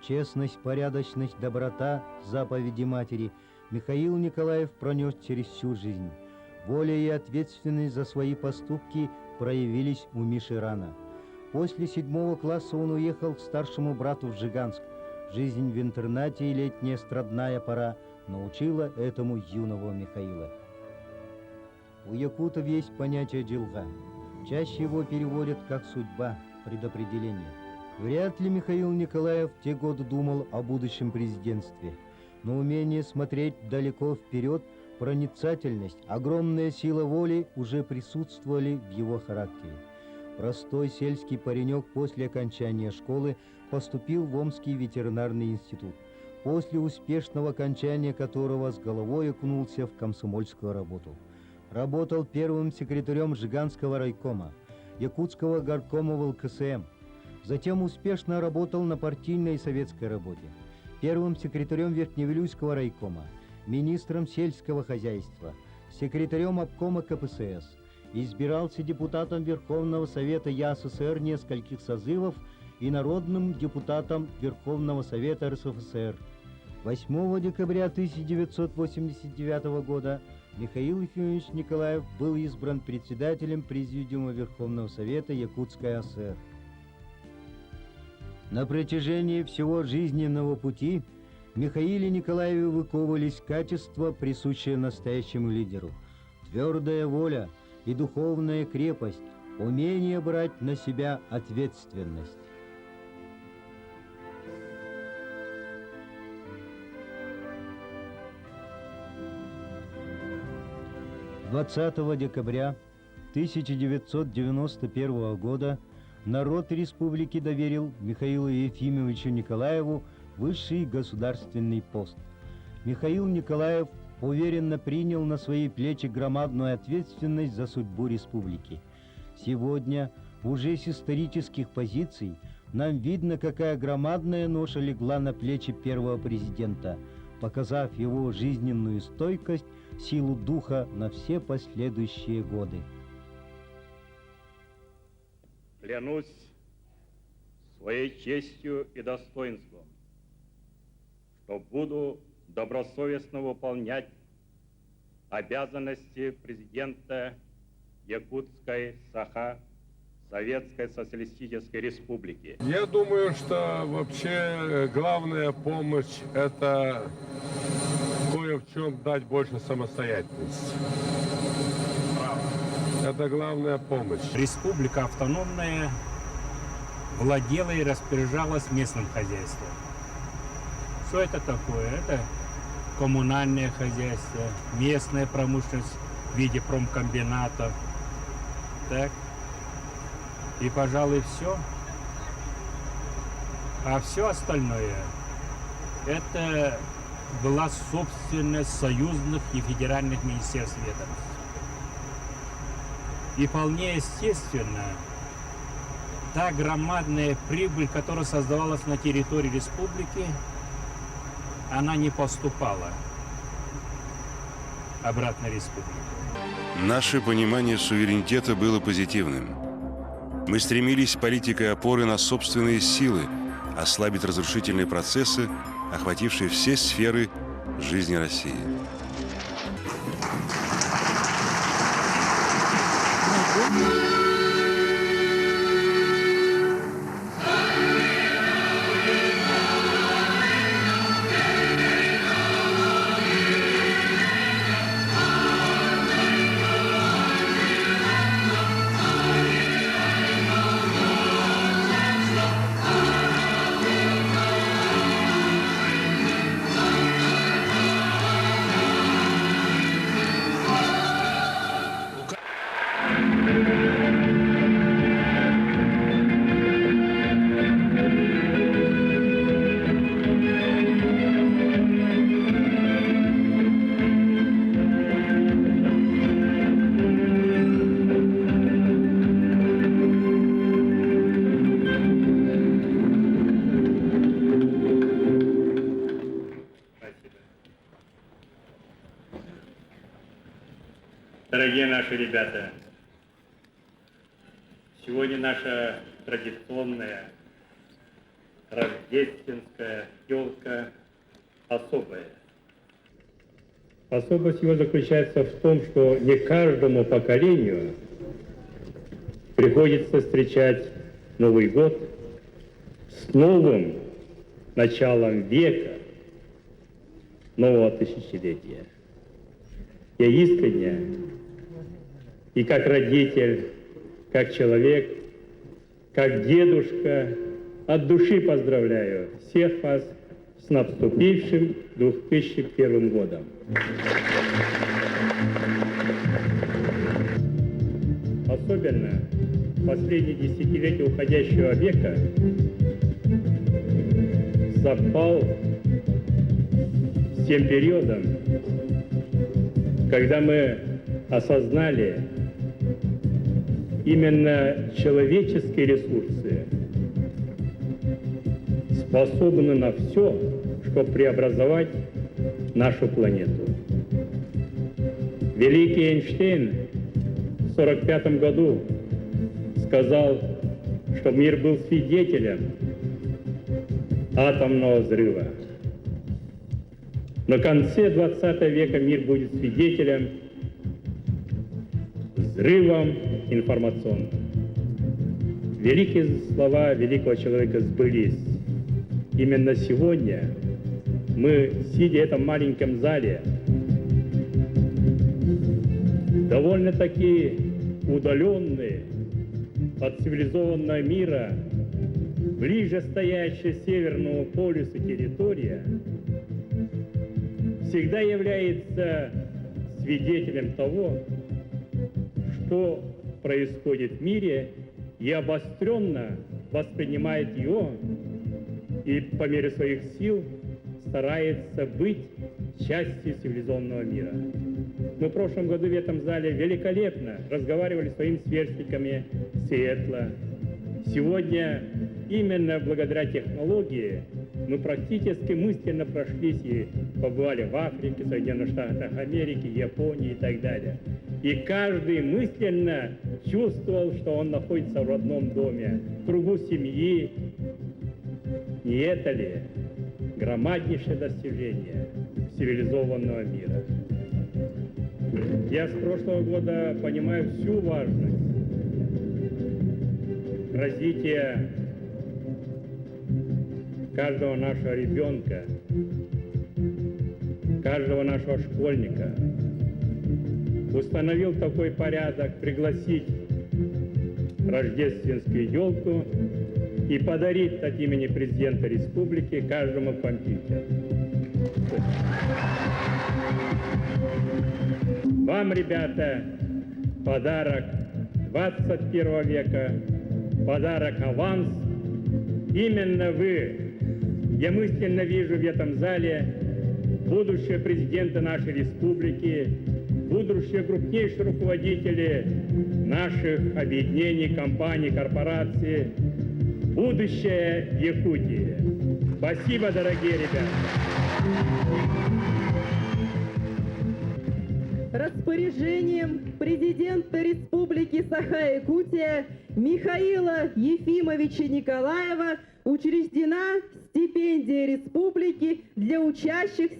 Честность, порядочность, доброта, заповеди матери Михаил Николаев пронес через всю жизнь. Воля и ответственность за свои поступки проявились у Миши рано. После 7 класса он уехал к старшему брату в Жиганск. Жизнь в интернате и летняя страдная пора научила этому юного Михаила. У якутов есть понятие «джилга». Чаще его переводят как «судьба», «предопределение». Вряд ли Михаил Николаев в те годы думал о будущем президентстве. Но умение смотреть далеко вперед, проницательность, огромная сила воли уже присутствовали в его характере. Простой сельский паренек после окончания школы поступил в Омский ветеринарный институт, после успешного окончания которого с головой окунулся в комсомольскую работу. Работал первым секретарем Жиганского райкома, Якутского горкома ВЛКСМ. Затем успешно работал на партийной и советской работе, первым секретарем Верхневилюйского райкома, министром сельского хозяйства, секретарем обкома КПСС. Избирался депутатом Верховного Совета ЯССР нескольких созывов и народным депутатом Верховного Совета РСФСР. 8 декабря 1989 года Михаил Ефимович Николаев был избран председателем Президиума Верховного Совета Якутской АСР. На протяжении всего жизненного пути в Михаиле Николаеве выковывались качества, присущие настоящему лидеру: твердая воля и духовная крепость, умение брать на себя ответственность. 20 декабря 1991 года народ республики доверил Михаилу Ефимовичу Николаеву высший государственный пост. Михаил Николаев уверенно принял на свои плечи громадную ответственность за судьбу республики. Сегодня, уже с исторических позиций, нам видно, какая громадная ноша легла на плечи первого президента, показав его жизненную стойкость, силу духа на все последующие годы. Клянусь своей честью и достоинством, что буду добросовестно выполнять обязанности президента Якутской САХА Советской Социалистической Республики. Я думаю, что вообще главная помощь – это кое в чем дать больше самостоятельности. Это главная помощь. Республика автономная владела и распоряжалась местным хозяйством. Что это такое? Это коммунальное хозяйство, местная промышленность в виде промкомбинатов. Так. И, пожалуй, все. А все остальное – это была собственность союзных и федеральных министерств ведомств. И вполне естественно, та громадная прибыль, которая создавалась на территории республики, она не поступала обратно в республику. Наше понимание суверенитета было позитивным. Мы стремились политикой опоры на собственные силы ослабить разрушительные процессы, охватившие все сферы жизни России. Дорогие наши ребята, сегодня наша традиционная рождественская елка особая. Особость его заключается в том, что не каждому поколению приходится встречать Новый год с новым началом века, нового тысячелетия. Я искренне и как родитель, как человек, как дедушка от души поздравляю всех вас с наступившим 2001 годом. Особенно в последние десятилетия уходящего века совпал с тем периодом, когда мы осознали именно человеческие ресурсы способны на все, чтобы преобразовать нашу планету. Великий Эйнштейн в 1945 году сказал, что мир был свидетелем атомного взрыва. На конце 20 века мир будет свидетелем взрывом информационным. Великие слова великого человека сбылись. Именно сегодня мы, сидя в этом маленьком зале, довольно-таки удаленные от цивилизованного мира, ближе стоящая к Северному полюсу территория, всегда является свидетелем того, что происходит в мире, и обостренно воспринимает его и по мере своих сил старается быть частью цивилизованного мира. Мы в прошлом году в этом зале великолепно разговаривали с своими сверстниками Сиэтла. Сегодня именно благодаря технологии мы практически мысленно прошлись и побывали в Африке, Соединенных Штатах Америки, Японии и так далее. И каждый мысленно чувствовал, что он находится в родном доме, в кругу семьи. Не это ли громаднейшее достижение цивилизованного мира? Я с прошлого года понимаю всю важность развития каждого нашего ребенка, каждого нашего школьника. Установил такой порядок пригласить рождественскую елку и подарить от имени президента республики каждому компьютер. Вам, ребята, подарок 21 века, подарок аванс. Именно вы, я мысленно вижу в этом зале будущего президента нашей республики, будущие крупнейшие руководители наших объединений, компаний, корпораций, будущее Якутии. Спасибо, дорогие ребята. Распоряжением президента Республики Саха-Якутия Михаила Ефимовича Николаева учреждена стипендия республики для учащихся